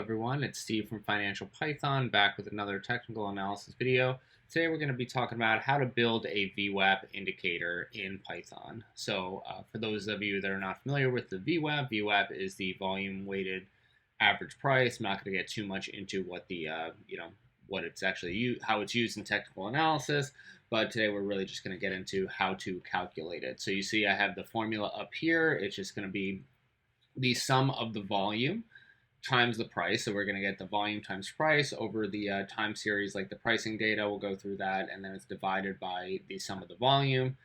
everyone, it's Steve from Financial Python back with another technical analysis video. Today we're going to be talking about how to build a VWAP indicator in Python. For those of you that are not familiar with the VWAP is the volume weighted average price. I'm not going to get too much into what the what it's actually how it's used in technical analysis, but today we're really just going to get into how to calculate it. So you see I have the formula up here. It's just going to be the sum of the volume times the price. So we're going to get the volume times price over the time series, like the pricing data. We'll go through that, and then it's divided by the sum of the volume.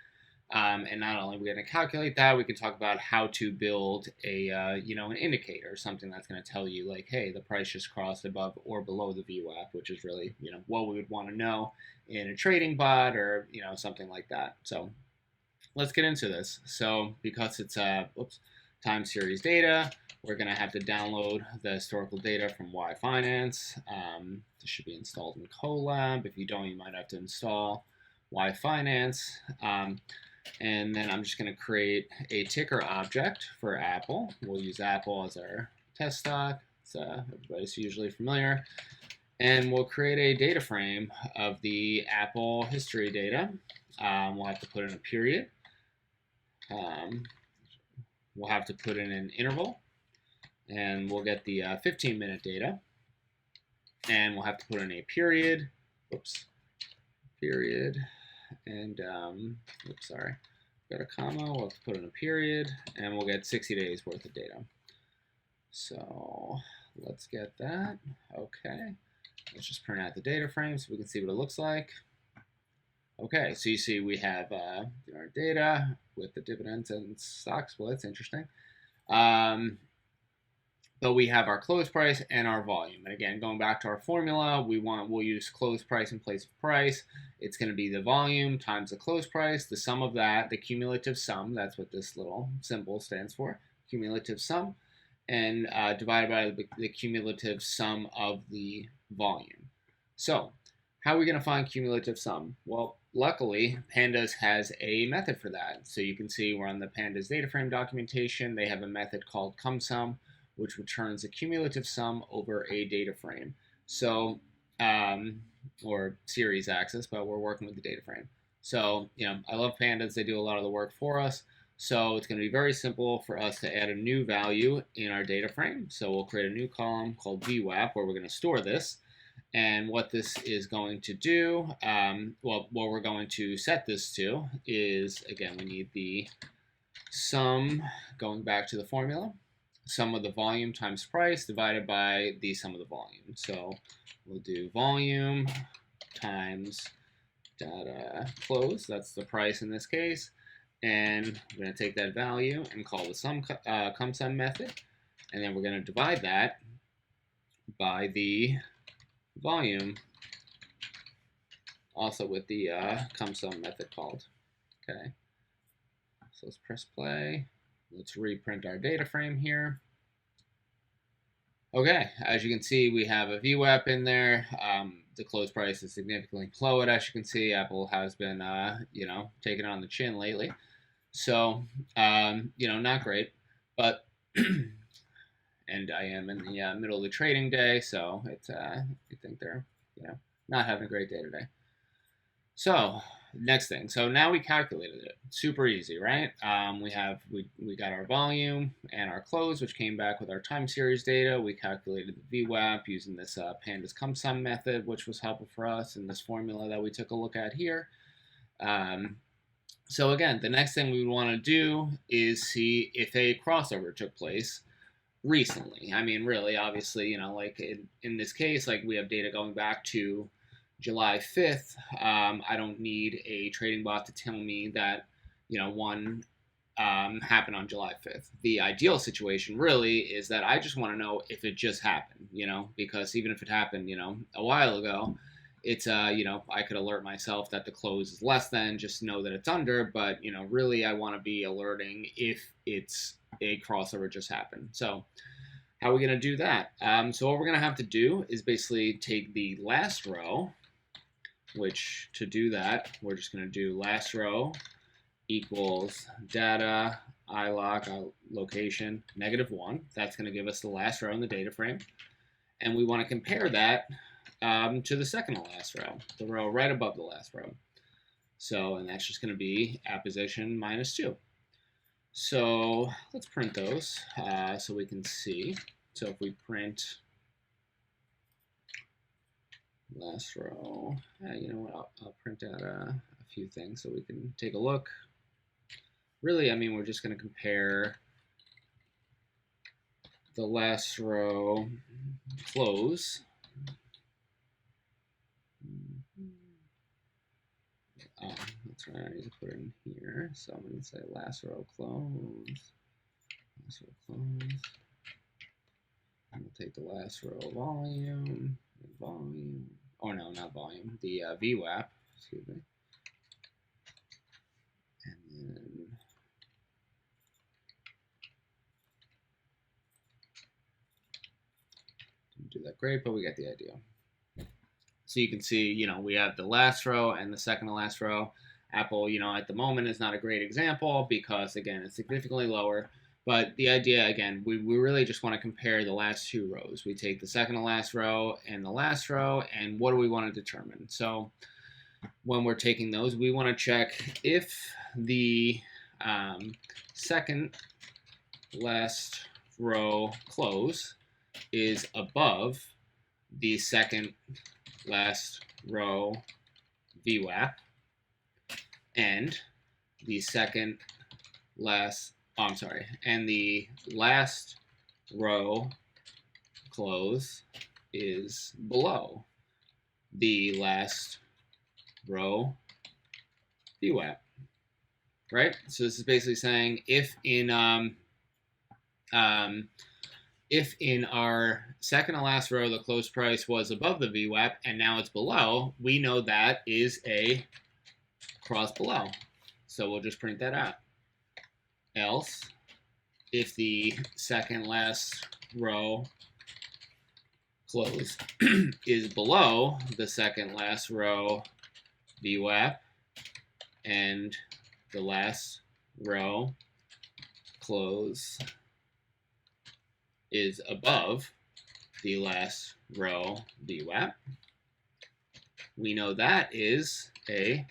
And not only are we going to calculate that, we can talk about how to build a an indicator, something that's going to tell you like, hey, the price just crossed above or below the VWAP, which is really what we would want to know in a trading bot or something like that. So let's get into this. So because it's time series data, we're going to have to download the historical data from Y Finance. This should be installed in Colab. If you don't, you might have to install Y Finance. And then I'm just going to create a ticker object for Apple. We'll use Apple as our test stock. So everybody's usually familiar. And we'll create a data frame of the Apple history data. We'll have to put in a period. We'll have to put in an interval. And we'll get the 15-minute data. And we'll have to put in a period. Period. And, sorry. Got a comma. We'll have to put in a period. And we'll get 60 days worth of data. So let's get that. Okay. Let's just print out the data frame so we can see what it looks like. Okay, so you see we have our data with the dividends and stock splits. Interesting. But we have our close price and our volume. And again, going back to our formula, we'll use close price in place of price. It's going to be the volume times the close price, the sum of that, the cumulative sum. That's what this little symbol stands for, cumulative sum, and divided by the cumulative sum of the volume. So how are we going to find cumulative sum? Well, luckily, Pandas has a method for that. So you can see we're on the Pandas data frame documentation. They have a method called cumsum, which returns a cumulative sum over a data frame. So, or series axis, but we're working with the data frame. So, I love Pandas. They do a lot of the work for us. So it's going to be very simple for us to add a new value in our data frame. So we'll create a new column called VWAP where we're going to store this. And what this is going to do, what we're going to set this to is, again, we need the sum, going back to the formula, sum of the volume times price divided by the sum of the volume. So we'll do volume times data close. That's the price in this case. And we're going to take that value and call the cumsum method. And then we're going to divide that by the volume, also with the cumsum method called. Okay. So let's press play. Let's reprint our data frame here. Okay, as you can see, we have a VWAP in there. The close price is significantly below it. As you can see, Apple has been, taking on the chin lately. So, not great. But, and I am in the middle of the trading day, so it's, I think they're, not having a great day today. So next thing, so now we calculated it. Super easy, right? We got our volume and our close, which came back with our time series data. We calculated the VWAP using this Pandas cumsum method, which was helpful for us in this formula that we took a look at here. So again, the next thing we would want to do is see if a crossover took place recently. I mean, really, obviously, like in this case, like we have data going back to July 5th, I don't need a trading bot to tell me that, one happened on July 5th. The ideal situation really is that I just want to know if it just happened, because even if it happened, a while ago, it's, I could alert myself that the close is less than, just know that it's under, but, really I want to be alerting if it's a crossover just happened. So how are we going to do that? So what we're going to have to do is basically take the last row, which to do that, we're just going to do last row equals data iloc location -1. That's going to give us the last row in the data frame. and we want to compare that to the second to last row, the row right above the last row. So, and that's just going to be apposition minus 2. So let's print those so we can see. So if we print last row, you know what, I'll print out a few things so we can take a look. Really, I mean, we're just going to compare the last row close. Oh, that's right, I need to put it in here. So I'm going to say last row close. Last row close. I'm going to take the last row volume. Oh no, not volume. The VWAP, excuse me. And then didn't do that great, but we get the idea. So you can see, you know, we have the last row and the second to last row. Apple, you know, at the moment is not a great example because, again, it's significantly lower. But the idea, again, we really just want to compare the last two rows. We take the second to last row and the last row, and what do we want to determine? So when we're taking those, we want to check if the second last row close is above the second last row VWAP and the second last, and the last row close is below the last row VWAP, right? So this is basically saying if in our second to last row the close price was above the VWAP and now it's below, we know that is a cross below. So we'll just print that out. Else, if the second last row close is below the second last row VWAP and the last row close is above the last row VWAP, we know that is a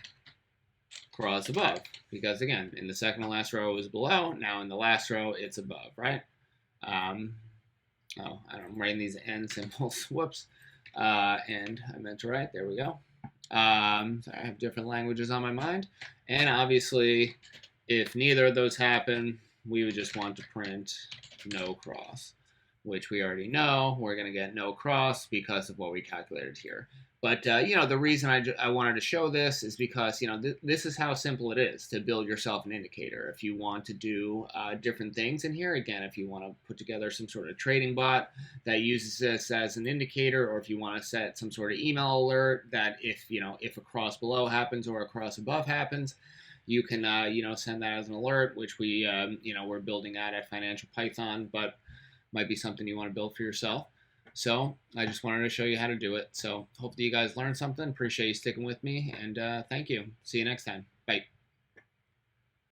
cross above, because again, in the second to last row it was below, now in the last row it's above, right? I'm writing these N symbols, whoops, and I meant to write, there we go. I have different languages on my mind, and obviously, if neither of those happen, we would just want to print no cross, which we already know we're going to get no cross because of what we calculated here. But, you know, the reason I wanted to show this is because, you know, this is how simple it is to build yourself an indicator. If you want to do different things in here, again, if you want to put together some sort of trading bot that uses this as an indicator, or if you want to set some sort of email alert that if, you know, if a cross below happens or a cross above happens, you can, you know, send that as an alert, which we, you know, we're building at Financial Python, but might be something you want to build for yourself. So I just wanted to show you how to do it. So hopefully you guys learned something. Appreciate you sticking with me, and thank you. See you next time. Bye.